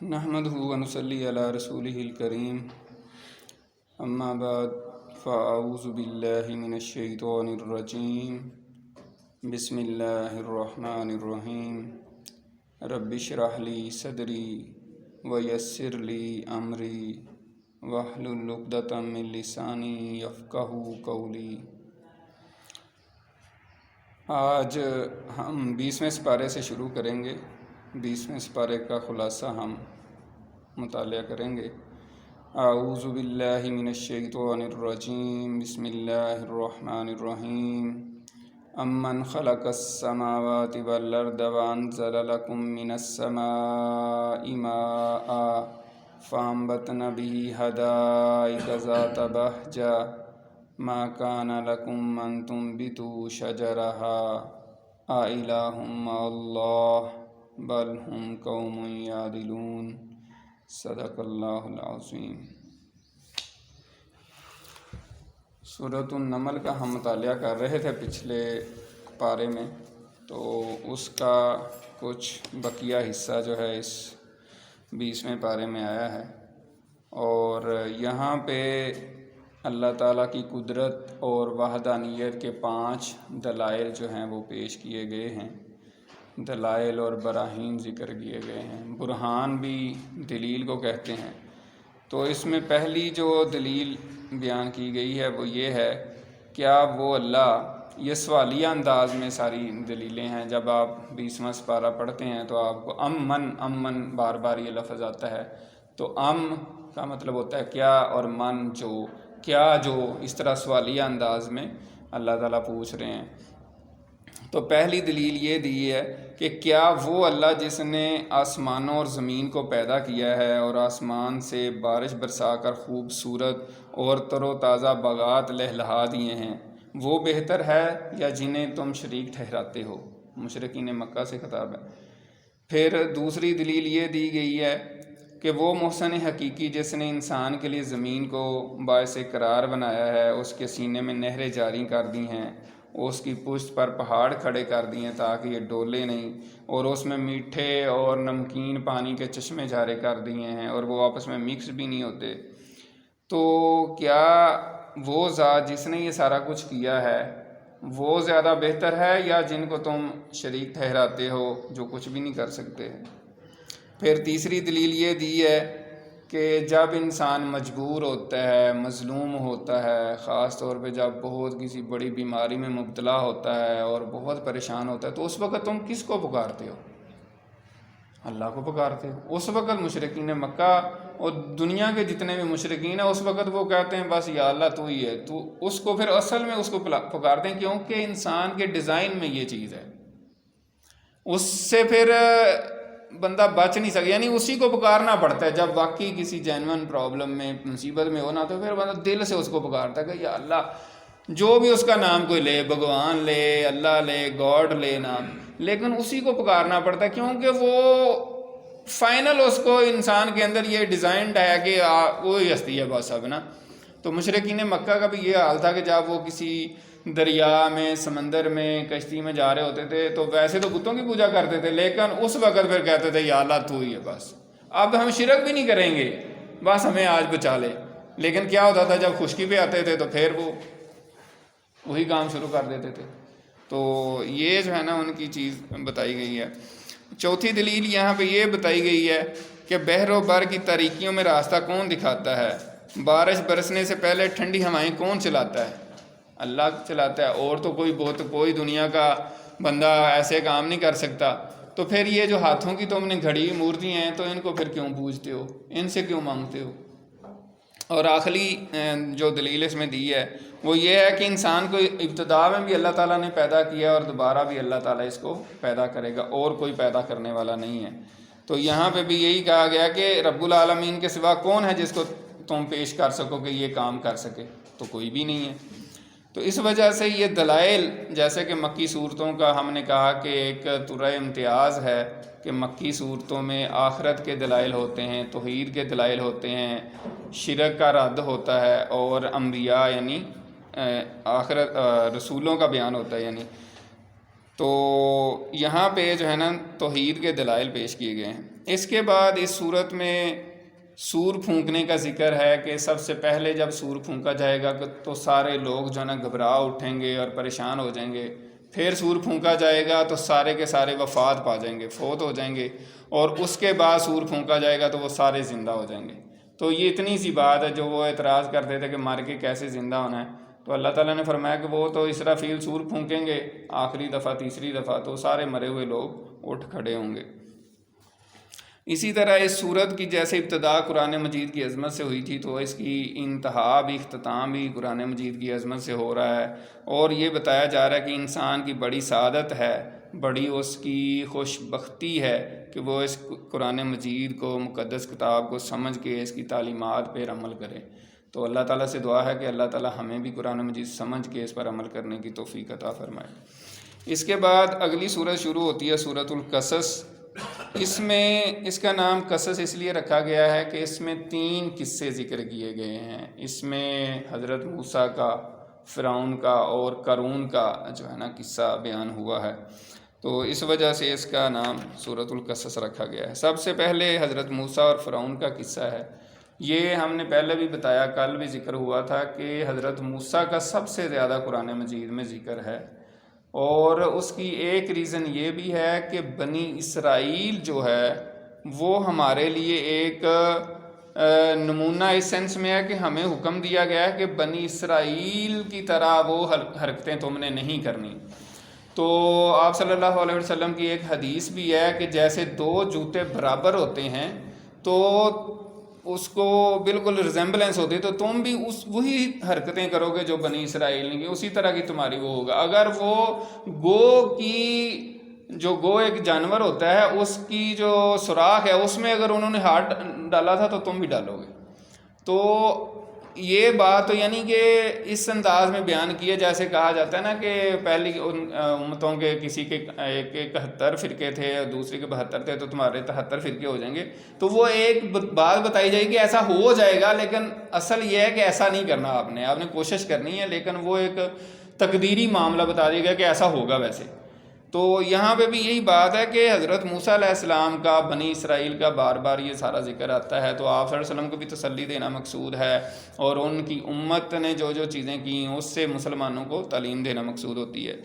نحمدہ ونصلی علی رسولہ الکریم اما بعد فاعوذ باللہ من الشیطان الرجیم بسم اللہ الرحمن الرحیم رب اشرح لی صدری ویسر لی امری واحلل عقدۃ من لسانی یفقہوا قولی۔ آج ہم 20ویں سپارے سے شروع کریں گے۔ 20ویں سپارے کا خلاصہ ہم مطالعہ کریں گے۔ اعوذ باللہ من الشیطان الرجیم بسم اللہ الرحمن الرحیم امن خلق السماوات والارض وانزل لکم من السماء ماء فانبتنا به حدائق ذات بہجہ ما کان لکم ان تنبتوا شجرها اإلہ مع اللہ بل ہم قوم یعدلون۔ صدق اللہ العظیم۔ سورۃ النمل کا ہم مطالعہ کر رہے تھے پچھلے پارے میں، تو اس کا کچھ بقیہ حصہ جو ہے اس 20ویں پارے میں آیا ہے، اور یہاں پہ اللہ تعالیٰ کی قدرت اور وحدانیت کے 5 دلائل جو ہیں وہ پیش کیے گئے ہیں۔ دلائل اور براہین ذکر کیے گئے ہیں۔ برہان بھی دلیل کو کہتے ہیں۔ تو اس میں پہلی جو دلیل بیان کی گئی ہے وہ یہ ہے، کیا وہ اللہ، یہ سوالیہ انداز میں ساری دلیلیں ہیں۔ جب آپ 20واں سپارہ پڑھتے ہیں تو آپ کو امن بار بار یہ لفظ آتا ہے، تو کا مطلب ہوتا ہے کیا، اور من جو، کیا جو، اس طرح سوالیہ انداز میں اللہ تعالیٰ پوچھ رہے ہیں۔ تو پہلی دلیل یہ دی ہے کہ کیا وہ اللہ جس نے آسمانوں اور زمین کو پیدا کیا ہے اور آسمان سے بارش برسا کر خوبصورت اور تر و تازہ باغات لہلہا دیے ہیں، وہ بہتر ہے یا جنہیں تم شریک ٹھہراتے ہو؟ مشرکین مکہ سے خطاب ہے۔ پھر دوسری دلیل یہ دی گئی ہے کہ وہ محسن حقیقی جس نے انسان کے لیے زمین کو باعث قرار بنایا ہے، اس کے سینے میں نہریں جاری کر دی ہیں، اس کی پشت پر پہاڑ کھڑے کر دیے تاکہ یہ ڈولے نہیں، اور اس میں میٹھے اور نمکین پانی کے چشمے جارے کر دیے ہیں، اور وہ آپس میں مکس بھی نہیں ہوتے۔ تو کیا وہ ذات جس نے یہ سارا کچھ کیا ہے وہ زیادہ بہتر ہے یا جن کو تم شریک ٹھہراتے ہو جو کچھ بھی نہیں کر سکتے؟ پھر تیسری دلیل یہ دی ہے کہ جب انسان مجبور ہوتا ہے، مظلوم ہوتا ہے، خاص طور پہ جب بہت کسی بڑی بیماری میں مبتلا ہوتا ہے اور بہت پریشان ہوتا ہے، تو اس وقت تم کس کو پکارتے ہو؟ اللہ کو پکارتے ہو۔ اس وقت مشرکین مکہ اور دنیا کے جتنے بھی مشرکین ہیں، اس وقت وہ کہتے ہیں بس یا اللہ تو ہی ہے، تو اس کو پھر اصل میں اس کو پکارتے ہیں، کیونکہ انسان کے ڈیزائن میں یہ چیز ہے، اس سے پھر بندہ بچ نہیں سکتا، یعنی اسی کو پکارنا پڑتا ہے جب واقعی کسی جینون پرابلم میں، مصیبت میں ہونا، تو پھر بندہ دل سے اس کو پکارتا ہے کہ یا اللہ، جو بھی اس کا نام کوئی لے، بھگوان لے، اللہ لے، گاڈ لے نام، لیکن اسی کو پکارنا پڑتا ہے، کیونکہ وہ فائنل اس کو انسان کے اندر یہ ڈیزائنڈ ہے کہ وہی ہستی ہے بس اب نا۔ تو مشرکین مکہ کا بھی یہ حال تھا کہ جب وہ کسی دریا میں، سمندر میں، کشتی میں جا رہے ہوتے تھے تو ویسے تو بتوں کی پوجا کرتے تھے، لیکن اس وقت پھر کہتے تھے یا اللہ تو ہی ہے بس، اب ہم شرک بھی نہیں کریں گے، بس ہمیں آج بچا لے۔ لیکن کیا ہوتا تھا جب خشکی پہ آتے تھے تو پھر وہ وہی کام شروع کر دیتے تھے۔ تو یہ جو ہے نا ان کی چیز بتائی گئی ہے۔ چوتھی دلیل یہاں پہ یہ بتائی گئی ہے کہ بحر و بر کی تاریکیوں میں راستہ کون دکھاتا ہے؟ بارش برسنے سے پہلے ٹھنڈی ہوائیں کون چلاتا ہے؟ اللہ چلاتا ہے، اور تو کوئی دنیا کا بندہ ایسے کام نہیں کر سکتا۔ تو پھر یہ جو ہاتھوں کی تم نے گھڑی مورتی ہیں، تو ان کو پھر کیوں پوجتے ہو، ان سے کیوں مانگتے ہو؟ اور آخری جو دلیل اس میں دی ہے وہ یہ ہے کہ انسان کو ابتدا میں بھی اللہ تعالیٰ نے پیدا کیا اور دوبارہ بھی اللہ تعالیٰ اس کو پیدا کرے گا، اور کوئی پیدا کرنے والا نہیں ہے۔ تو یہاں پہ بھی یہی کہا گیا کہ رب العالمین کے سوا کون ہے جس کو تم پیش کر سکو کہ یہ کام کر سکے؟ تو کوئی بھی نہیں ہے۔ تو اس وجہ سے یہ دلائل، جیسے کہ مکی صورتوں کا ہم نے کہا کہ ایک طرح امتیاز ہے کہ مکی صورتوں میں آخرت کے دلائل ہوتے ہیں، توحید کے دلائل ہوتے ہیں، شرک کا رد ہوتا ہے، اور انبیاء یعنی آخرت رسولوں کا بیان ہوتا ہے یعنی۔ تو یہاں پہ جو ہے نا توحید کے دلائل پیش کیے گئے ہیں۔ اس کے بعد اس صورت میں سور پھونکنے کا ذکر ہے کہ سب سے پہلے جب سور پھونکا جائے گا تو سارے لوگ جو ہے نا گھبرا اٹھیں گے اور پریشان ہو جائیں گے. پھر سور پھونکا جائے گا تو سارے کے سارے وفات پا جائیں گے، فوت ہو جائیں گے، اور اس کے بعد سور پھونکا جائے گا تو وہ سارے زندہ ہو جائیں گے. تو یہ اتنی سی بات ہے. جو وہ اعتراض کرتے تھے کہ مر کے کیسے زندہ ہونا ہے، تو اللہ تعالیٰ نے فرمایا کہ وہ تو اسرافیل سور پھونکیں گے آخری دفعہ، تیسری دفعہ، تو سارے مرے ہوئے لوگ اٹھ کھڑے ہوں گے. اسی طرح اس صورت کی جیسے ابتدا قرآن مجید کی عظمت سے ہوئی تھی، تو اس کی انتہا بھی، اختتام بھی قرآن مجید کی عظمت سے ہو رہا ہے. اور یہ بتایا جا رہا ہے کہ انسان کی بڑی سعادت ہے، بڑی اس کی خوش بختی ہے کہ وہ اس قرآن مجید کو، مقدس کتاب کو سمجھ کے اس کی تعلیمات پر عمل کرے. تو اللہ تعالیٰ سے دعا ہے کہ اللہ تعالیٰ ہمیں بھی قرآن مجید سمجھ کے اس پر عمل کرنے کی توفیق عطا فرمائے. اس کے بعد اگلی سورت شروع ہوتی ہے، سورۃ القصص. اس میں اس کا نام قصص اس لیے رکھا گیا ہے کہ اس میں 3 قصے ذکر کیے گئے ہیں. اس میں حضرت موسیٰ کا، فرعون کا اور قارون کا جو ہے نا قصہ بیان ہوا ہے، تو اس وجہ سے اس کا نام سورۃ القصص رکھا گیا ہے. سب سے پہلے حضرت موسیٰ اور فرعون کا قصہ ہے. یہ ہم نے پہلے بھی بتایا، کل بھی ذکر ہوا تھا کہ حضرت موسیٰ کا سب سے زیادہ قرآن مجید میں ذکر ہے، اور اس کی ایک ریزن یہ بھی ہے کہ بنی اسرائیل جو ہے وہ ہمارے لیے ایک نمونہ اس سینس میں ہے کہ ہمیں حکم دیا گیا ہے کہ بنی اسرائیل کی طرح وہ حرکتیں تم نے نہیں کرنی. تو آپ صلی اللہ علیہ وسلم کی ایک حدیث بھی ہے کہ جیسے 2 جوتے برابر ہوتے ہیں تو اس کو بالکل ریزمبلنس ہوتی ہے، تو تم بھی وہی حرکتیں کرو گے جو بنی اسرائیل نے کی، اسی طرح کی تمہاری وہ ہوگا. اگر وہ گو ایک جانور ہوتا ہے، اس کی جو سوراخ ہے اس میں اگر انہوں نے ہاتھ ڈالا تھا تو تم بھی ڈالو گے. تو یہ بات یعنی کہ اس انداز میں بیان کیا، جیسے کہا جاتا ہے نا کہ پہلی امتوں کے کسی کے 71 فرقے تھے اور دوسرے کے 72 تھے، تو تمہارے 73 فرقے ہو جائیں گے. تو وہ ایک بات بتائی جائے کہ ایسا ہو جائے گا، لیکن اصل یہ ہے کہ ایسا نہیں کرنا، آپ نے کوشش کرنی ہے، لیکن وہ ایک تقدیری معاملہ بتا دیا گیا کہ ایسا ہوگا ویسے. تو یہاں پہ بھی یہی بات ہے کہ حضرت موسیٰ علیہ السلام کا، بنی اسرائیل کا بار بار یہ سارا ذکر آتا ہے، تو آپ صلی اللہ علیہ وسلم کو بھی تسلی دینا مقصود ہے، اور ان کی امت نے جو جو چیزیں کی اس سے مسلمانوں کو تعلیم دینا مقصود ہوتی ہے.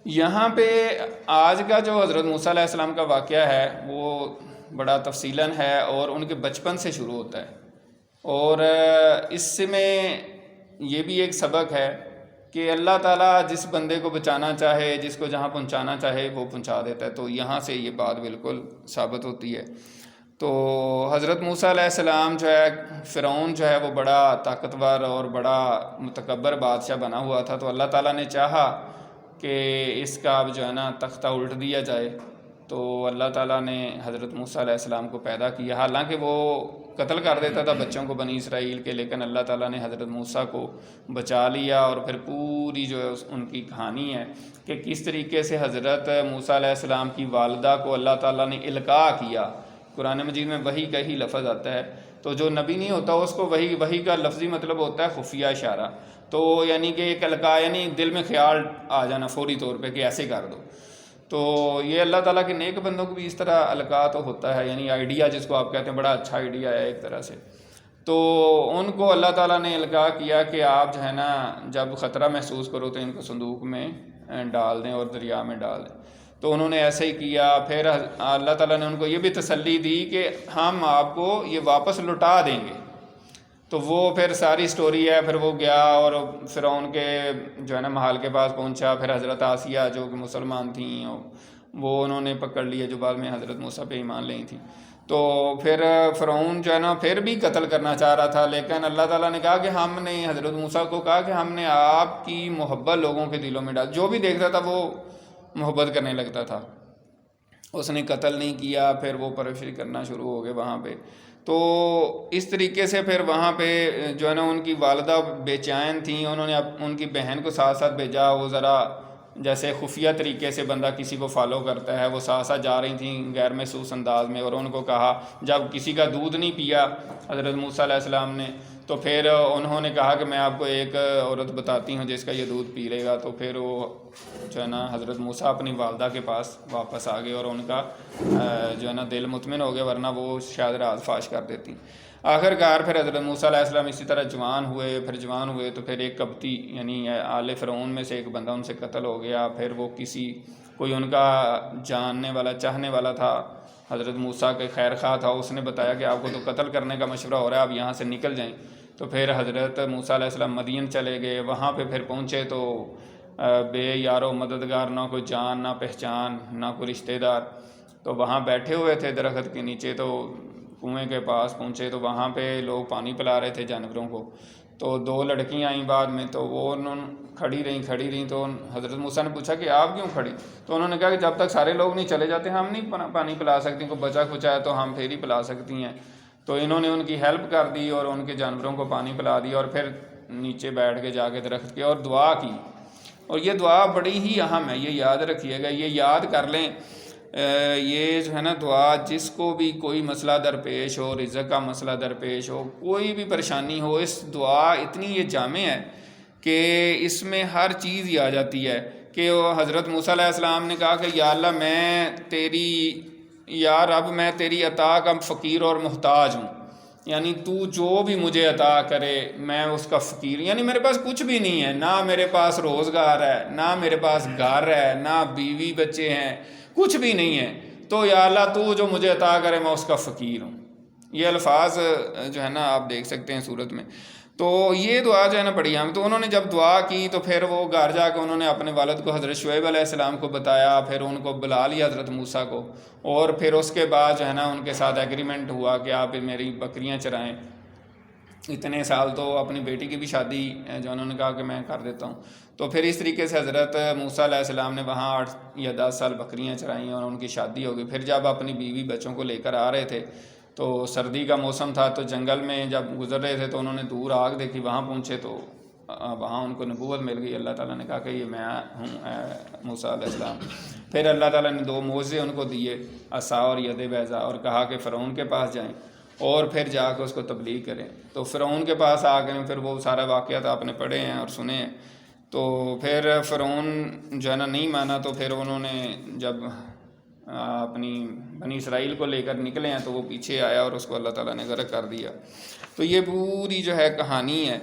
یہاں پہ آج کا جو حضرت موسیٰ علیہ السلام کا واقعہ ہے وہ بڑا تفصیلاً ہے اور ان کے بچپن سے شروع ہوتا ہے، اور اس میں یہ بھی ایک سبق ہے کہ اللہ تعالیٰ جس بندے کو بچانا چاہے، جس کو جہاں پہنچانا چاہے وہ پہنچا دیتا ہے. تو یہاں سے یہ بات بالکل ثابت ہوتی ہے. تو حضرت موسیٰ علیہ السلام جو ہے، فرعون جو ہے وہ بڑا طاقتور اور بڑا متکبر بادشاہ بنا ہوا تھا، تو اللہ تعالیٰ نے چاہا کہ اس کا جو ہے نا تختہ الٹ دیا جائے. تو اللہ تعالیٰ نے حضرت موسیٰ علیہ السلام کو پیدا کیا، حالانکہ وہ قتل کر دیتا تھا بچوں کو بنی اسرائیل کے، لیکن اللہ تعالیٰ نے حضرت موسیٰ کو بچا لیا. اور پھر پوری جو ہے ان کی کہانی ہے کہ کس طریقے سے حضرت موسیٰ علیہ السلام کی والدہ کو اللہ تعالیٰ نے القاء کیا. قرآن مجید میں وحی کا ہی لفظ آتا ہے، تو جو نبی نہیں ہوتا اس کو وحی کا لفظی مطلب ہوتا ہے خفیہ اشارہ. تو یعنی کہ ایک القاء یعنی دل میں خیال آ جانا فوری طور پہ کہ ایسے کر دو. تو یہ اللہ تعالیٰ کے نیک بندوں کو بھی اس طرح القاء تو ہوتا ہے، یعنی آئیڈیا جس کو آپ کہتے ہیں، بڑا اچھا آئیڈیا ہے ایک طرح سے. تو ان کو اللہ تعالیٰ نے القاء کیا کہ آپ جو ہے نا جب خطرہ محسوس کرو تو ان کو صندوق میں ڈال دیں اور دریا میں ڈال دیں. تو انہوں نے ایسے ہی کیا. پھر اللہ تعالیٰ نے ان کو یہ بھی تسلی دی کہ ہم آپ کو یہ واپس لوٹا دیں گے. تو وہ پھر ساری سٹوری ہے. پھر وہ گیا اور فرعون کے جو ہے نا محل کے پاس پہنچا. پھر حضرت آسیہ جو کہ مسلمان تھیں وہ انہوں نے پکڑ لیا، جو بعد میں حضرت موسیٰ پہ ایمان لی تھیں. تو پھر فرعون جو ہے نا پھر بھی قتل کرنا چاہ رہا تھا، لیکن اللہ تعالیٰ نے کہا کہ ہم نے، حضرت موسیٰ کو کہا کہ ہم نے آپ کی محبت لوگوں کے دلوں میں ڈال. جو بھی دیکھتا تھا وہ محبت کرنے لگتا تھا. اس نے قتل نہیں کیا. پھر وہ پرورش کرنا شروع ہو گئے وہاں پہ. تو اس طریقے سے پھر وہاں پہ جو ہے نا ان کی والدہ بے چین تھیں. انہوں نے ان کی بہن کو ساتھ ساتھ بھیجا. وہ ذرا جیسے خفیہ طریقے سے بندہ کسی کو فالو کرتا ہے، وہ ساتھ ساتھ جا رہی تھیں غیر محسوس انداز میں، اور ان کو کہا، جب کسی کا دودھ نہیں پیا حضرت موسیٰ علیہ السلام نے، تو پھر انہوں نے کہا کہ میں آپ کو ایک عورت بتاتی ہوں جس کا یہ دودھ پی لے گا. تو پھر وہ جو ہے نا حضرت موسیٰ اپنی والدہ کے پاس واپس آ گئے اور ان کا جو ہے نا دل مطمئن ہو گیا، ورنہ وہ شاید راز فاش کر دیتی. آخر کار پھر حضرت موسیٰ علیہ السلام اسی طرح جوان ہوئے تو پھر ایک قبطی یعنی آل فرعون میں سے ایک بندہ ان سے قتل ہو گیا. پھر وہ کوئی ان کا جاننے والا چاہنے والا تھا، حضرت موسیٰ کے خیر خواہ تھا، اس نے بتایا کہ آپ کو تو قتل کرنے کا مشورہ ہو رہا ہے، آپ یہاں سے نکل جائیں. تو پھر حضرت موسیٰ علیہ السلام مدین چلے گئے. وہاں پھر پہنچے تو بے یارو مددگار، نہ کوئی جان نہ پہچان نہ کوئی رشتہ دار. تو وہاں بیٹھے ہوئے تھے درخت کے نیچے. تو کنویں کے پاس پہنچے تو وہاں پہ لوگ پانی پلا رہے تھے جانوروں کو. تو 2 لڑکیاں آئیں بعد میں، تو وہ کھڑی رہیں. تو حضرت موسیٰ نے پوچھا کہ آپ کیوں کھڑی؟ تو انہوں نے کہا کہ جب تک سارے لوگ نہیں چلے جاتے ہم نہیں پانی پلا سکتی، کوئی بچا کھچا ہے تو ہم پھر ہی پلا سکتی ہیں. تو انہوں نے ان کی ہیلپ کر دی اور ان کے جانوروں کو پانی پلا دیا، اور پھر نیچے بیٹھ کے جا کے درخت کے اور دعا کی. اور یہ دعا بڑی ہی اہم ہے، یہ یاد رکھیے گا، یہ یاد کر لیں. یہ جو ہے نا دعا، جس کو بھی کوئی مسئلہ درپیش ہو، رزق کا مسئلہ درپیش ہو، کوئی بھی پریشانی ہو، اس دعا اتنی یہ جامع ہے کہ اس میں ہر چیز ہی آ جاتی ہے. کہ وہ حضرت موسیٰ علیہ السلام نے کہا کہ یا اللہ یا رب میں تیری عطا کا فقیر اور محتاج ہوں، یعنی تو جو بھی مجھے عطا کرے میں اس کا فقیر، یعنی میرے پاس کچھ بھی نہیں ہے، نہ میرے پاس روزگار ہے، نہ میرے پاس گھر ہے، نہ بیوی بچے ہیں، کچھ بھی نہیں ہے. تو یا اللہ تو جو مجھے عطا کرے میں اس کا فقیر ہوں. یہ الفاظ جو ہے نا آپ دیکھ سکتے ہیں صورت میں. تو یہ دعا جو ہے نا بڑی اہم. تو انہوں نے جب دعا کی تو پھر وہ گھر جا کے انہوں نے اپنے والد کو حضرت شعیب علیہ السلام کو بتایا. پھر ان کو بلا لیا حضرت موسیٰ کو، اور پھر اس کے بعد جو ہے نا ان کے ساتھ ایگریمنٹ ہوا کہ آپ میری بکریاں چرائیں. اتنے سال تو اپنی بیٹی کی بھی شادی جو انہوں نے کہا کہ میں کر دیتا ہوں. تو پھر اس طریقے سے حضرت موسیٰ علیہ السلام نے وہاں 8 یا 10 سال بکریاں چرائیں اور ان کی شادی ہو گئی. پھر جب اپنی بیوی بچوں کو لے کر آ رہے تھے تو سردی کا موسم تھا، تو جنگل میں جب گزر رہے تھے تو انہوں نے دور آگ دیکھی. وہاں پہنچے تو وہاں ان کو نبوت مل گئی. اللہ تعالیٰ نے کہا کہ یہ میں ہوں موسیٰ علیہ السلام. پھر اللہ تعالیٰ نے 2 معجزے ان کو دیے، عصا اور ید بیضاء، اور کہا کہ فرعون کے پاس جائیں اور پھر جا کے اس کو تبلیغ کریں. تو فرعون کے پاس آ گئے. پھر وہ سارا واقعات آپ نے پڑھے ہیں اور سنے ہیں. تو پھر فرعون جو ہے نا نہیں مانا. تو پھر انہوں نے جب اپنی بنی اسرائیل کو لے کر نکلے ہیں تو وہ پیچھے آیا اور اس کو اللہ تعالیٰ نے غرق کر دیا. تو یہ پوری جو ہے کہانی ہے.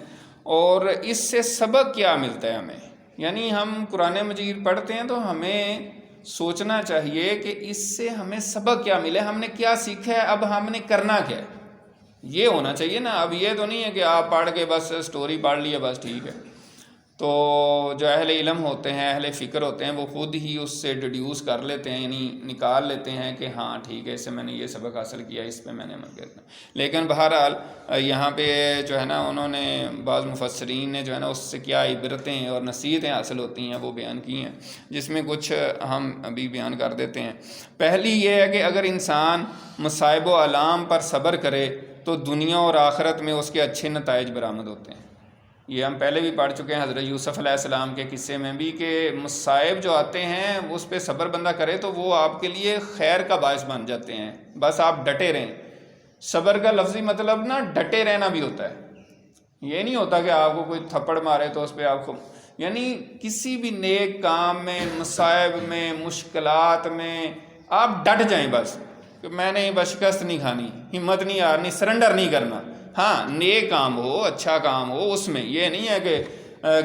اور اس سے سبق کیا ملتا ہے ہمیں؟ یعنی ہم قرآن مجید پڑھتے ہیں تو ہمیں سوچنا چاہیے کہ اس سے ہمیں سبق کیا ملے، ہم نے کیا سیکھا ہے، اب ہم نے کرنا کیا ہے. یہ ہونا چاہیے نا. اب یہ تو نہیں ہے کہ آپ پڑھ کے بس سٹوری پڑھ لیے بس ٹھیک ہے. تو جو اہل علم ہوتے ہیں، اہل فکر ہوتے ہیں، وہ خود ہی اس سے ڈیڈیوس کر لیتے ہیں، یعنی نکال لیتے ہیں کہ ہاں ٹھیک ہے اس سے میں نے یہ سبق حاصل کیا، اس پہ میں نے عمل کیا. لیکن بہرحال یہاں پہ جو ہے نا انہوں نے بعض مفسرین نے جو ہے نا اس سے کیا عبرتیں اور نصیحتیں حاصل ہوتی ہیں وہ بیان کی ہیں، جس میں کچھ ہم ابھی بیان کر دیتے ہیں. پہلی یہ ہے کہ اگر انسان مصائب و آلام پر صبر کرے تو دنیا اور آخرت میں اس کے اچھے نتائج برآمد ہوتے ہیں. یہ ہم پہلے بھی پڑھ چکے ہیں حضرت یوسف علیہ السلام کے قصے میں بھی، کہ مصائب جو آتے ہیں اس پہ صبر بندہ کرے تو وہ آپ کے لیے خیر کا باعث بن جاتے ہیں. بس آپ ڈٹے رہیں. صبر کا لفظی مطلب نا ڈٹے رہنا بھی ہوتا ہے. یہ نہیں ہوتا کہ آپ کو کوئی تھپڑ مارے تو اس پہ آپ کو، یعنی کسی بھی نیک کام میں، مصائب میں، مشکلات میں آپ ڈٹ جائیں. بس کہ میں نے بس شکست نہیں کھانی، ہمت نہیں ہارنی، سرنڈر نہیں کرنا. ہاں نیک کام ہو، اچھا کام ہو، اس میں یہ نہیں ہے کہ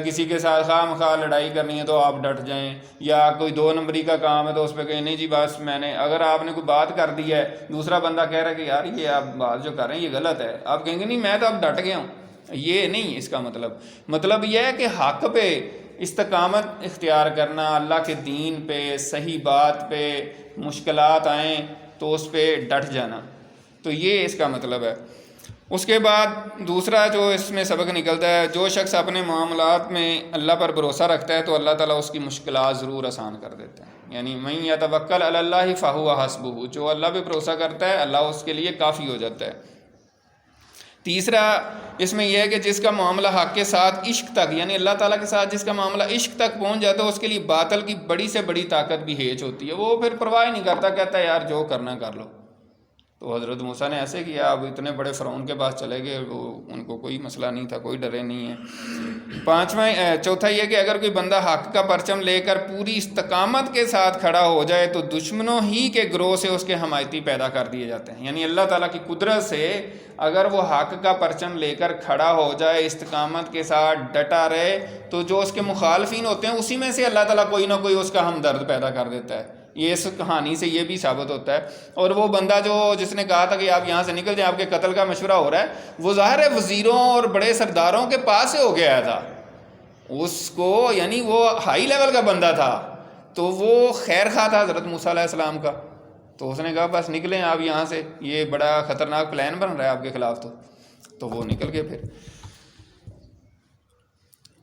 کسی کے ساتھ خواہ مخواہ لڑائی کرنی ہے تو آپ ڈٹ جائیں، یا کوئی 2 نمبری کا کام ہے تو اس پہ کہیں نہیں جی بس میں نے، اگر آپ نے کوئی بات کر دی ہے دوسرا بندہ کہہ رہا ہے کہ یار یہ آپ بات جو کر رہے ہیں یہ غلط ہے، آپ کہیں گے نہیں میں تو اب ڈٹ گیا ہوں. یہ نہیں اس کا مطلب یہ ہے کہ حق پہ استقامت اختیار کرنا، اللہ کے دین پہ، صحیح بات پہ، مشکلات آئیں تو اس پہ ڈٹ جانا. تو یہ اس کا مطلب ہے. اس کے بعد دوسرا جو اس میں سبق نکلتا ہے، جو شخص اپنے معاملات میں اللہ پر بھروسہ رکھتا ہے تو اللہ تعالیٰ اس کی مشکلات ضرور آسان کر دیتا ہے. یعنی من یتوکل علی اللہ فہو حسبہ، جو اللہ پہ بھروسہ کرتا ہے اللہ اس کے لیے کافی ہو جاتا ہے. تیسرا اس میں یہ ہے کہ جس کا معاملہ حق کے ساتھ عشق تک، یعنی اللہ تعالیٰ کے ساتھ جس کا معاملہ عشق تک پہنچ جاتا ہے اس کے لیے باطل کی بڑی سے بڑی طاقت بھی ہیج ہوتی ہے. وہ پھر پرواہ نہیں کرتا، کہتا ہے یار جو کرنا کر لو. تو حضرت موسیٰ نے ایسے کیا، اب اتنے بڑے فرعون کے پاس چلے گئے، وہ ان کو کوئی مسئلہ نہیں تھا، کوئی ڈرے نہیں ہے۔ چوتھا یہ کہ اگر کوئی بندہ حق کا پرچم لے کر پوری استقامت کے ساتھ کھڑا ہو جائے تو دشمنوں ہی کے گروہ سے اس کے حمایتی پیدا کر دیے جاتے ہیں۔ یعنی اللہ تعالیٰ کی قدرت سے اگر وہ حق کا پرچم لے کر کھڑا ہو جائے، استقامت کے ساتھ ڈٹا رہے، تو جو اس کے مخالفین ہوتے ہیں اسی میں سے اللہ تعالیٰ کوئی نہ کوئی اس کا ہمدرد پیدا کر دیتا ہے۔ یہ اس کہانی سے یہ بھی ثابت ہوتا ہے۔ اور وہ بندہ جس نے کہا تھا کہ آپ یہاں سے نکل جائیں، آپ کے قتل کا مشورہ ہو رہا ہے، وہ ظاہر ہے وزیروں اور بڑے سرداروں کے پاس سے ہو گیا تھا اس کو، یعنی وہ ہائی لیول کا بندہ تھا، تو وہ خیر خواہ تھا حضرت موسیٰ علیہ السلام کا، تو اس نے کہا بس نکلیں آپ یہاں سے، یہ بڑا خطرناک پلان بن رہا ہے آپ کے خلاف، تو وہ نکل گئے۔ پھر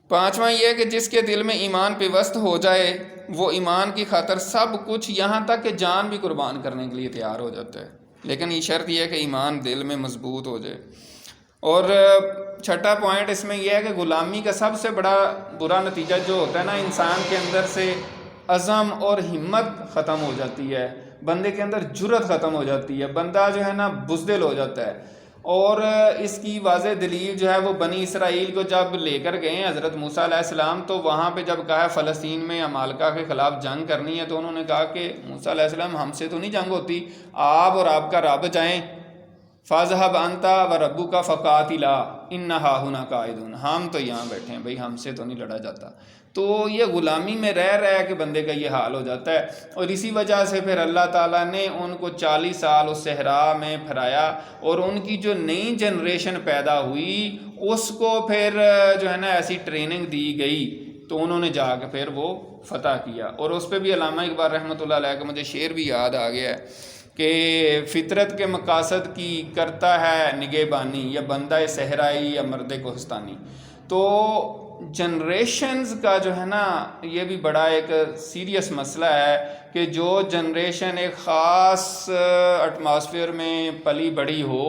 پانچواں یہ کہ جس کے دل میں ایمان پیوست ہو جائے وہ ایمان کی خاطر سب کچھ یہاں تک کہ جان بھی قربان کرنے کے لیے تیار ہو جاتا ہے، لیکن یہ شرط یہ ہے کہ ایمان دل میں مضبوط ہو جائے۔ اور چھٹا پوائنٹ اس میں یہ ہے کہ غلامی کا سب سے بڑا برا نتیجہ جو ہوتا ہے نا، انسان کے اندر سے عزم اور ہمت ختم ہو جاتی ہے، بندے کے اندر جرأت ختم ہو جاتی ہے، بندہ جو ہے نا بزدل ہو جاتا ہے۔ اور اس کی واضح دلیل جو ہے وہ بنی اسرائیل کو جب لے کر گئے ہیں حضرت موسیٰ علیہ السلام، تو وہاں پہ جب کہا ہے فلسطین میں عمالقہ کے خلاف جنگ کرنی ہے، تو انہوں نے کہا کہ موسیٰ علیہ السلام ہم سے تو نہیں جنگ ہوتی، آپ اور آپ کا رب جائیں، فاذهب انت وربك فقاتلا انہا ہنا قاعدون، ہم تو یہاں بیٹھے ہیں بھائی، ہم سے تو نہیں لڑا جاتا۔ تو یہ غلامی میں رہ کے بندے کا یہ حال ہو جاتا ہے، اور اسی وجہ سے پھر اللہ تعالیٰ نے ان کو 40 سال اس صحرا میں پھرایا، اور ان کی جو نئی جنریشن پیدا ہوئی اس کو پھر جو ہے نا ایسی ٹریننگ دی گئی، تو انہوں نے جا کے پھر وہ فتح کیا۔ اور اس پہ بھی علامہ اقبال رحمۃ اللہ علیہ کا مجھے شعر بھی یاد آ گیا ہے کہ فطرت کے مقاصد کی کرتا ہے نگہبانی، یا بندہ صحرائی یا مرد کوہستانی۔ تو جنریشنز کا جو ہے نا یہ بھی بڑا ایک سیریس مسئلہ ہے کہ جو جنریشن ایک خاص ایٹماسفیئر میں پلی بڑھی ہو،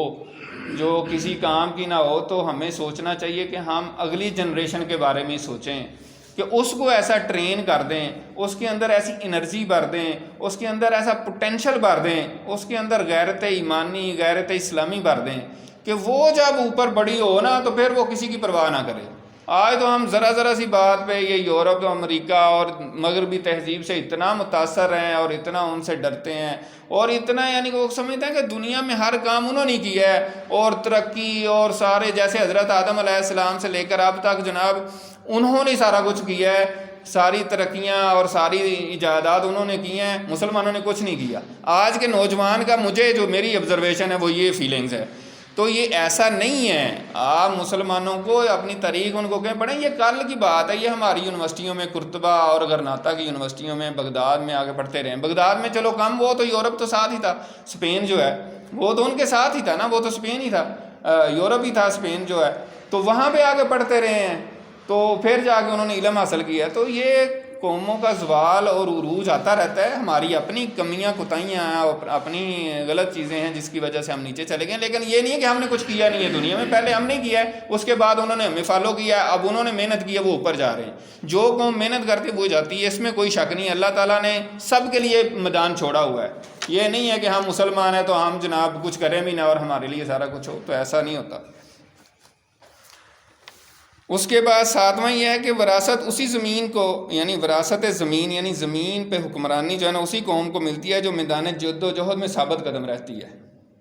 جو کسی کام کی نہ ہو، تو ہمیں سوچنا چاہیے کہ ہم اگلی جنریشن کے بارے میں سوچیں کہ اس کو ایسا ٹرین کر دیں، اس کے اندر ایسی انرجی بھر دیں، اس کے اندر ایسا پوٹینشل بھر دیں، اس کے اندر غیرت ایمانی، غیرت اسلامی بھر دیں کہ وہ جب اوپر بڑی ہو نا تو پھر وہ کسی کی پرواہ نہ کرے۔ آج تو ہم ذرا سی بات پہ یہ یورپ امریکہ اور مغربی تہذیب سے اتنا متاثر ہیں اور اتنا ان سے ڈرتے ہیں، اور اتنا یعنی کہ وہ سمجھتے ہیں کہ دنیا میں ہر کام انہوں نے کیا ہے، اور ترقی اور سارے جیسے حضرت آدم علیہ السلام سے لے کر اب تک جناب انہوں نے سارا کچھ کیا ہے، ساری ترقیاں اور ساری ایجادات انہوں نے کی ہیں، مسلمانوں نے کچھ نہیں کیا۔ آج کے نوجوان کا مجھے جو میری آبزرویشن ہے وہ یہ فیلنگز ہے۔ تو یہ ایسا نہیں ہے، آپ مسلمانوں کو اپنی تاریخ ان کو کہیں پڑھیں، یہ کل کی بات ہے، یہ ہماری یونیورسٹیوں میں قرطبہ اور غرناطہ کی یونیورسٹیوں میں بغداد میں آگے پڑھتے رہے ہیں۔ بغداد میں چلو کم، وہ تو یورپ تو ساتھ ہی تھا، اسپین جو ہے وہ تو ان کے ساتھ ہی تھا نا، وہ تو اسپین ہی تھا، یورپ ہی تھا اسپین جو ہے، تو وہاں پہ آگے پڑھتے رہے ہیں، تو پھر جا کے انہوں نے علم حاصل کیا۔ تو یہ قوموں کا زوال اور عروج آتا رہتا ہے، ہماری اپنی کمیاں کوتاہیاں ہیں، اپنی غلط چیزیں ہیں جس کی وجہ سے ہم نیچے چلے گئے، لیکن یہ نہیں ہے کہ ہم نے کچھ کیا نہیں ہے دنیا میں، پہلے ہم نے کیا ہے، اس کے بعد انہوں نے ہمیں فالو کیا، اب انہوں نے محنت کی ہے، وہ اوپر جا رہے ہیں۔ جو قوم محنت کرتی وہ جاتی ہے، اس میں کوئی شک نہیں ہے، اللہ تعالیٰ نے سب کے لیے میدان چھوڑا ہوا ہے۔ یہ نہیں ہے کہ ہم مسلمان ہیں تو ہم جناب کچھ کریں بھی نہ اور ہمارے لیے سارا کچھ ہو، تو ایسا نہیں ہوتا۔ اس کے بعد ساتواں یہ ہے کہ وراثت اسی زمین کو، یعنی وراثت زمین، یعنی زمین پہ حکمرانی جو ہے نا اسی قوم کو ملتی ہے جو میدان جد و جہد میں ثابت قدم رہتی ہے،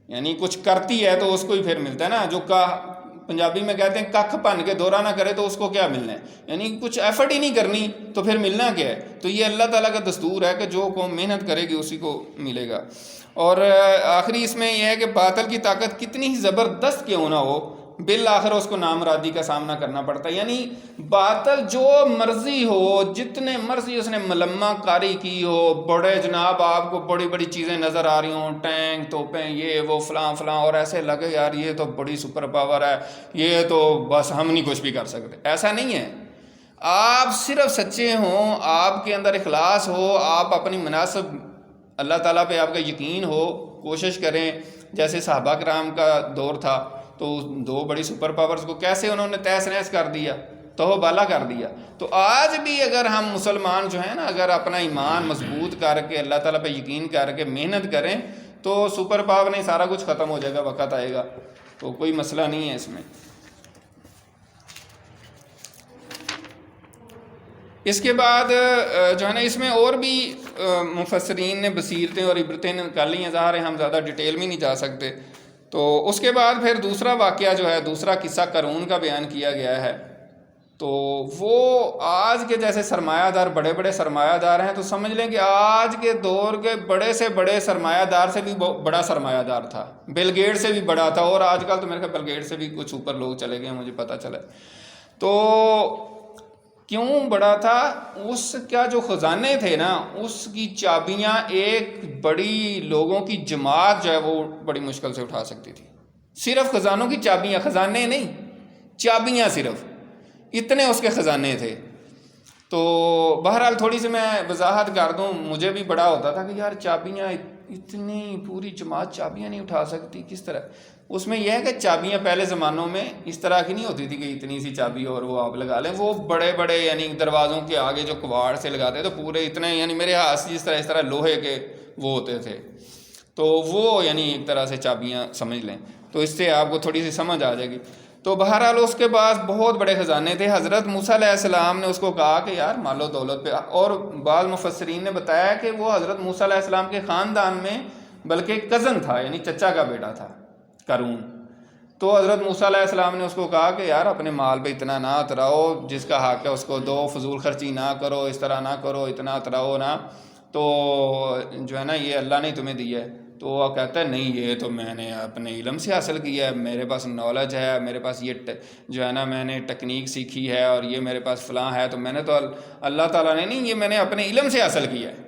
یعنی کچھ کرتی ہے تو اس کو ہی پھر ملتا ہے نا، جو پنجابی میں کہتے ہیں ککھ بن کے دورہ نہ کرے تو اس کو کیا ملنا ہے، یعنی کچھ ایفرٹ ہی نہیں کرنی تو پھر ملنا کیا ہے۔ تو یہ اللہ تعالیٰ کا دستور ہے کہ جو قوم محنت کرے گی اسی کو ملے گا۔ اور آخری اس میں یہ ہے کہ باطل کی طاقت کتنی ہی زبردست کیوں نہ ہو، بالآخر اس کو نامرادی کا سامنا کرنا پڑتا ہے، یعنی باطل جو مرضی ہو، جتنے مرضی اس نے ملمہ کاری کی ہو، بڑے جناب آپ کو بڑی بڑی چیزیں نظر آ رہی ہوں، ٹینک توپیں یہ وہ فلاں فلاں، اور ایسے لگے یار یہ تو بڑی سپر پاور ہے، یہ تو بس ہم نہیں کچھ بھی کر سکتے، ایسا نہیں ہے۔ آپ صرف سچے ہوں، آپ کے اندر اخلاص ہو، آپ اپنی مناسب اللہ تعالیٰ پہ آپ کا یقین ہو، کوشش کریں، جیسے صحابہ کرام کا دور تھا تو دو بڑی سپر پاورز کو کیسے انہوں نے تہس نہس کر دیا، تو بالا کر دیا۔ تو آج بھی اگر ہم مسلمان جو ہیں نا، اگر اپنا ایمان مضبوط کر کے اللہ تعالیٰ پہ یقین کر کے محنت کریں تو سپر پاور نہیں، سارا کچھ ختم ہو جائے گا، وقت آئے گا، تو کوئی مسئلہ نہیں ہے اس میں۔ اس کے بعد جو ہے نا اس میں اور بھی مفسرین نے بصیرتیں اور عبرتیں نکالی ہیں، ظاہر ہے ہم زیادہ ڈیٹیل میں نہیں جا سکتے۔ تو اس کے بعد پھر دوسرا واقعہ جو ہے، دوسرا قصہ قارون کا بیان کیا گیا ہے۔ تو وہ آج کے جیسے سرمایہ دار، بڑے بڑے سرمایہ دار ہیں، تو سمجھ لیں کہ آج کے دور کے بڑے سے بڑے سرمایہ دار سے بھی بڑا سرمایہ دار تھا، بل گیٹ سے بھی بڑا تھا، اور آج کل تو میرے خیال بل گیٹ سے بھی کچھ اوپر لوگ چلے گئے، مجھے پتہ چلا۔ تو کیوں بڑا تھا؟ اس کا جو خزانے تھے نا، اس کی چابیاں ایک بڑی لوگوں کی جماعت جو ہے وہ بڑی مشکل سے اٹھا سکتی تھی۔ صرف خزانوں کی چابیاں، خزانے نہیں، چابیاں صرف، اتنے اس کے خزانے تھے۔ تو بہرحال تھوڑی سی میں وضاحت کر دوں، مجھے بھی بڑا ہوتا تھا کہ یار چابیاں اتنی پوری جماعت چابیاں نہیں اٹھا سکتی، کس طرح؟ اس میں یہ ہے کہ چابیاں پہلے زمانوں میں اس طرح کی نہیں ہوتی تھی کہ اتنی سی چابی اور وہ آپ لگا لیں، وہ بڑے بڑے یعنی دروازوں کے آگے جو کواڑ سے لگاتے تو پورے اتنے، یعنی میرے ہاتھ سے اس طرح لوہے کے وہ ہوتے تھے، تو وہ یعنی ایک طرح سے چابیاں سمجھ لیں، تو اس سے آپ کو تھوڑی سی سمجھ آ جائے گی۔ تو بہرحال اس کے پاس بہت بڑے خزانے تھے۔ حضرت موسیٰ علیہ السلام نے اس کو کہا کہ یار مال و دولت پہ، اور بعض مفسرین نے بتایا کہ وہ حضرت موسیٰ علیہ السلام کے خاندان میں بلکہ کزن تھا، یعنی چچا کا بیٹا تھا قارون۔ تو حضرت موسیٰ علیہ السلام نے اس کو کہا کہ یار اپنے مال پہ اتنا نہ اتراؤ، جس کا حق ہے اس کو دو، فضول خرچی نہ کرو، اس طرح نہ کرو، اتنا اتراؤ نہ، تو جو ہے نا یہ اللہ نے تمہیں دیا ہے۔ تو وہ کہتا ہے نہیں، یہ تو میں نے اپنے علم سے حاصل کیا ہے، میرے پاس نالج ہے، میرے پاس یہ جو ہے نا میں نے ٹیکنیک سیکھی ہے، اور یہ میرے پاس فلاں ہے، تو میں نے تو اللہ تعالیٰ نے نہیں، یہ میں نے اپنے علم سے حاصل کیا ہے۔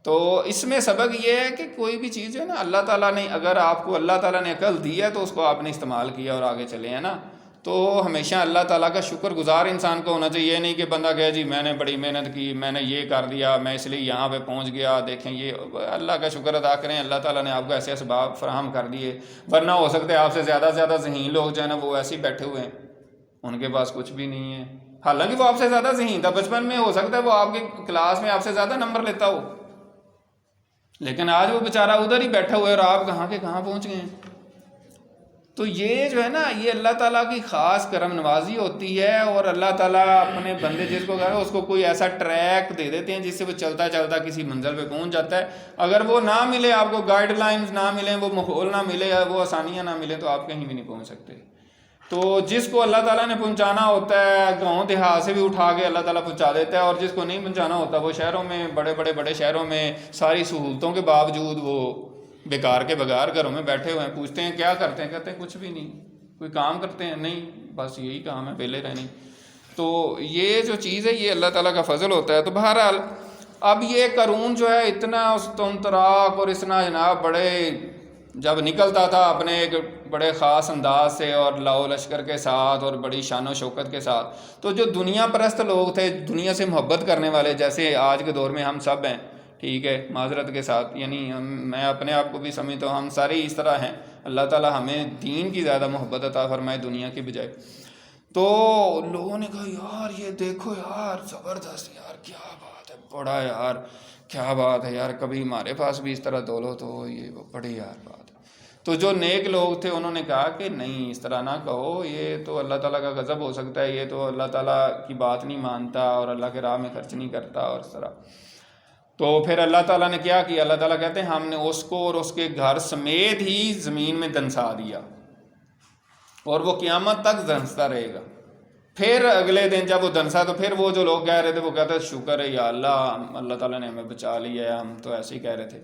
تو اس میں سبق یہ ہے کہ کوئی بھی چیز ہے نا اللہ تعالیٰ نے، اگر آپ کو اللہ تعالیٰ نے عقل دی ہے تو اس کو آپ نے استعمال کیا اور آگے چلے ہیں نا، تو ہمیشہ اللہ تعالیٰ کا شکر گزار انسان کو ہونا چاہیے۔ یہ نہیں کہ بندہ کہے جی میں نے بڑی محنت کی، میں نے یہ کر دیا، میں اس لیے یہاں پہ پہنچ گیا، دیکھیں یہ اللہ کا شکر ادا کریں، اللہ تعالیٰ نے آپ کو ایسے اسباب فراہم کر دیے، ورنہ ہو سکتا ہے آپ سے زیادہ ذہین لوگ جو ہے نا وہ ایسے ہی بیٹھے ہوئے ہیں، ان کے پاس کچھ بھی نہیں ہے، حالانکہ وہ آپ سے زیادہ ذہین تھا، بچپن میں ہو سکتا ہے وہ آپ کے کلاس میں آپ سے زیادہ نمبر لیتا ہو، لیکن آج وہ بیچارہ ادھر ہی بیٹھا ہوا ہے اور آپ کہاں کے کہاں پہنچ گئے ہیں۔ تو یہ جو ہے نا یہ اللہ تعالیٰ کی خاص کرم نوازی ہوتی ہے، اور اللہ تعالیٰ اپنے بندے جس کو کہے اس کو کوئی ایسا ٹریک دے دیتے ہیں جس سے وہ چلتا چلتا کسی منزل پہ پہنچ جاتا ہے۔ اگر وہ نہ ملے، آپ کو گائیڈ لائنز نہ ملیں، وہ ماحول نہ ملے، وہ آسانیاں نہ ملیں، تو آپ کہیں بھی نہیں پہنچ سکتے۔ تو جس کو اللہ تعالیٰ نے پہنچانا ہوتا ہے گاؤں دیہات سے بھی اٹھا کے اللہ تعالیٰ پہنچا دیتا ہے، اور جس کو نہیں پہنچانا ہوتا وہ شہروں میں، بڑے شہروں میں ساری سہولتوں کے باوجود وہ بیکار کے بغیر گھروں میں بیٹھے ہوئے ہیں۔ پوچھتے ہیں کیا کرتے ہیں، کہتے ہیں کچھ بھی نہیں۔ کوئی کام کرتے ہیں؟ نہیں، بس یہی کام ہے، ویلے رہنے۔ تو یہ جو چیز ہے یہ اللہ تعالیٰ کا فضل ہوتا ہے۔ تو بہرحال اب یہ قارون جو ہے اتنا استنطراق اور اتنا جناب بڑے، جب نکلتا تھا اپنے ایک بڑے خاص انداز سے اور لاؤ لشکر کے ساتھ اور بڑی شان و شوکت کے ساتھ، تو جو دنیا پرست لوگ تھے، دنیا سے محبت کرنے والے، جیسے آج کے دور میں ہم سب ہیں، ٹھیک ہے، معذرت کے ساتھ، یعنی میں اپنے آپ کو بھی سمجھتا ہوں ہم سارے اس طرح ہیں، اللہ تعالیٰ ہمیں دین کی زیادہ محبت عطا فرمائے دنیا کی بجائے۔ تو لوگوں نے کہا یار یہ دیکھو یار زبردست، یار کیا بات ہے، بڑا یار کیا بات ہے یار، کبھی ہمارے پاس بھی اس طرح دولت ہو، یہ بڑی یار بات ہے۔ تو جو نیک لوگ تھے انہوں نے کہا کہ نہیں، اس طرح نہ کہو، یہ تو اللہ تعالیٰ کا غضب ہو سکتا ہے، یہ تو اللہ تعالیٰ کی بات نہیں مانتا اور اللہ کے راہ میں خرچ نہیں کرتا اور اس طرح۔ تو پھر اللہ تعالیٰ نے کیا کیا؟ اللہ تعالیٰ کہتے ہیں ہم نے اس کو اور اس کے گھر سمیت ہی زمین میں دنسا دیا، اور وہ قیامت تک دنستا رہے گا۔ پھر اگلے دن جب وہ دنسا تو پھر وہ جو لوگ کہہ رہے تھے وہ کہتے ہیں شکر ہے یا اللہ، اللہ تعالیٰ نے ہمیں بچا لیا ہے، ہم تو ایسے ہی کہہ رہے تھے۔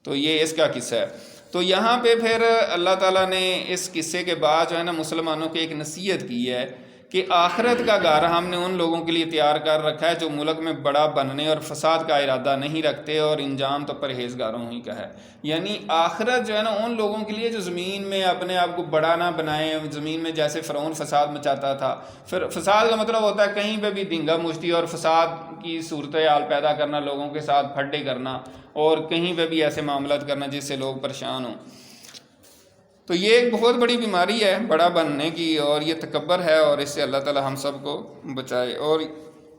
تو یہ اس کا قصہ ہے۔ تو یہاں پہ پھر اللہ تعالیٰ نے اس قصے کے بعد جو ہے نا مسلمانوں کی ایک نصیحت کی ہے کہ آخرت کا گھر ہم نے ان لوگوں کے لیے تیار کر رکھا ہے جو ملک میں بڑا بننے اور فساد کا ارادہ نہیں رکھتے، اور انجام تو پرہیزگاروں ہی کا ہے۔ یعنی آخرت جو ہے نا ان لوگوں کے لیے جو زمین میں اپنے آپ کو بڑا نہ بنائے، زمین میں جیسے فرعون فساد مچاتا تھا۔ پھر فساد کا مطلب ہوتا ہے کہیں پہ بھی دھنگا مشتی اور فساد کی صورتحال پیدا کرنا، لوگوں کے ساتھ پھڈے کرنا، اور کہیں پہ بھی ایسے معاملات کرنا جس سے لوگ پریشان ہوں۔ تو یہ ایک بہت بڑی بیماری ہے بڑا بننے کی، اور یہ تکبر ہے، اور اس سے اللہ تعالی ہم سب کو بچائے۔ اور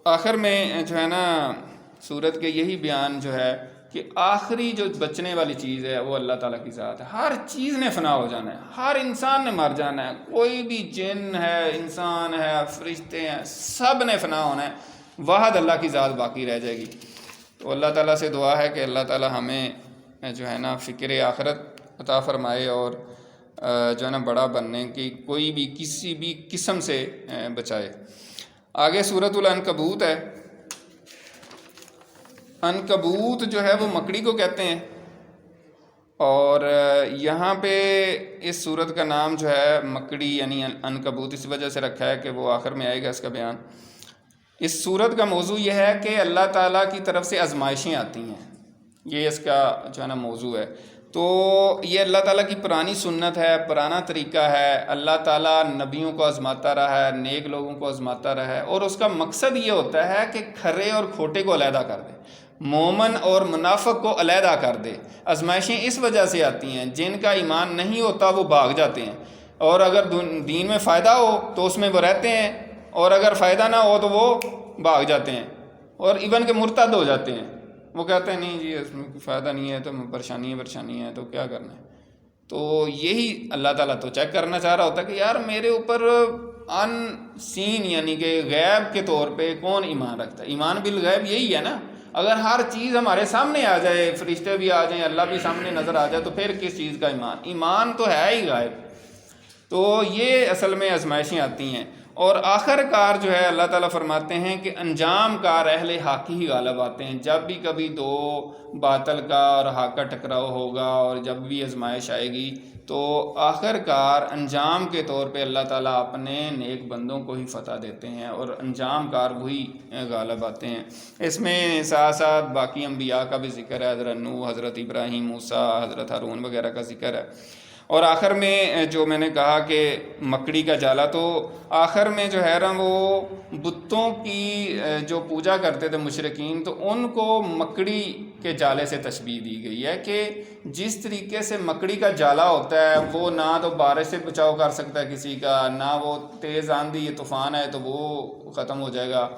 آخر میں جو ہے نا سورت کے یہی بیان جو ہے کہ آخری جو بچنے والی چیز ہے وہ اللہ تعالیٰ کی ذات ہے. ہر چیز نے فنا ہو جانا ہے, ہر انسان نے مر جانا ہے, کوئی بھی جن ہے, انسان ہے, فرشتے ہیں, سب نے فنا ہونا ہے, واحد اللہ کی ذات باقی رہ جائے گی. تو اللہ تعالیٰ سے دعا ہے کہ اللہ تعالیٰ ہمیں جو ہے نا فکر آخرت عطا فرمائے اور جو ہے نا بڑا بننے کی کوئی بھی کسی بھی قسم سے بچائے. آگے سورۃ العنکبوت ہے. عنکبوت جو ہے وہ مکڑی کو کہتے ہیں, اور یہاں پہ اس سورت کا نام جو ہے مکڑی یعنی عنکبوت اس وجہ سے رکھا ہے کہ وہ آخر میں آئے گا اس کا بیان. اس سورت کا موضوع یہ ہے کہ اللہ تعالیٰ کی طرف سے آزمائشیں آتی ہیں, یہ اس کا جو ہے نا موضوع ہے. تو یہ اللہ تعالیٰ کی پرانی سنت ہے, پرانا طریقہ ہے. اللہ تعالیٰ نبیوں کو آزماتا رہا ہے, نیک لوگوں کو آزماتا رہا ہے, اور اس کا مقصد یہ ہوتا ہے کہ کھرے اور کھوٹے کو علیحدہ کر دے, مومن اور منافق کو علیحدہ کر دے. آزمائشیں اس وجہ سے آتی ہیں, جن کا ایمان نہیں ہوتا وہ بھاگ جاتے ہیں, اور اگر دین میں فائدہ ہو تو اس میں وہ رہتے ہیں, اور اگر فائدہ نہ ہو تو وہ بھاگ جاتے ہیں, اور ایون کے مرتد ہو جاتے ہیں. وہ کہتے ہیں نہیں جی اس میں کوئی فائدہ نہیں ہے, تو پریشانی ہے تو کیا کرنا ہے. تو یہی اللہ تعالیٰ تو چیک کرنا چاہ رہا ہوتا ہے کہ یار میرے اوپر ان سین یعنی کہ غیب کے طور پہ کون ایمان رکھتا ہے. ایمان بالغیب یہی ہے نا. اگر ہر چیز ہمارے سامنے آ جائے, فرشتے بھی آ جائیں, اللہ بھی سامنے نظر آ جائے, تو پھر کس چیز کا ایمان؟ ایمان تو ہے ہی غائب. تو یہ اصل میں آزمائشیں آتی ہیں, اور آخر کار جو ہے اللہ تعالیٰ فرماتے ہیں کہ انجام کار اہل حق ہی غالب آتے ہیں. جب بھی کبھی دو باطل کا اور حق کا ٹکراؤ ہوگا, اور جب بھی آزمائش آئے گی, تو آخر کار انجام کے طور پہ اللہ تعالیٰ اپنے نیک بندوں کو ہی فتح دیتے ہیں, اور انجام کار وہی غالب آتے ہیں. اس میں ساتھ ساتھ باقی انبیاء کا بھی ذکر ہے, حضرت نوح, حضرت ابراہیم, موسیٰ, حضرت ہارون وغیرہ کا ذکر ہے. اور آخر میں جو میں نے کہا کہ مکڑی کا جالا, تو آخر میں جو ہے نا وہ بتوں کی جو پوجا کرتے تھے مشرکین, تو ان کو مکڑی کے جالے سے تشبیہ دی گئی ہے کہ جس طریقے سے مکڑی کا جالا ہوتا ہے وہ نہ تو بارش سے بچاؤ کر سکتا ہے کسی کا, نہ وہ تیز آندھی یہ طوفان ہے تو وہ ختم ہو جائے گا,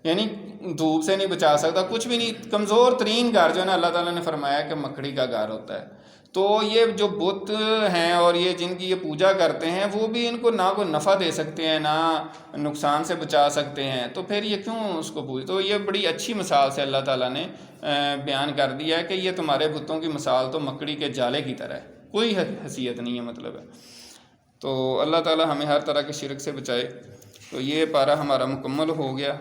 یعنی دھوپ سے نہیں بچا سکتا, کچھ بھی نہیں. کمزور ترین گھر جو ہے نا اللہ تعالیٰ نے فرمایا کہ مکڑی کا گھر ہوتا ہے. تو یہ جو بت ہیں اور یہ جن کی یہ پوجا کرتے ہیں, وہ بھی ان کو نہ کوئی نفع دے سکتے ہیں, نہ نقصان سے بچا سکتے ہیں, تو پھر یہ کیوں اس کو پوجتے؟ تو یہ بڑی اچھی مثال سے اللہ تعالیٰ نے بیان کر دیا ہے کہ یہ تمہارے بتوں کی مثال تو مکڑی کے جالے کی طرح ہے, کوئی حیثیت نہیں ہے, مطلب ہے. تو اللہ تعالیٰ ہمیں ہر طرح کے شرک سے بچائے. تو یہ پارہ ہمارا مکمل ہو گیا.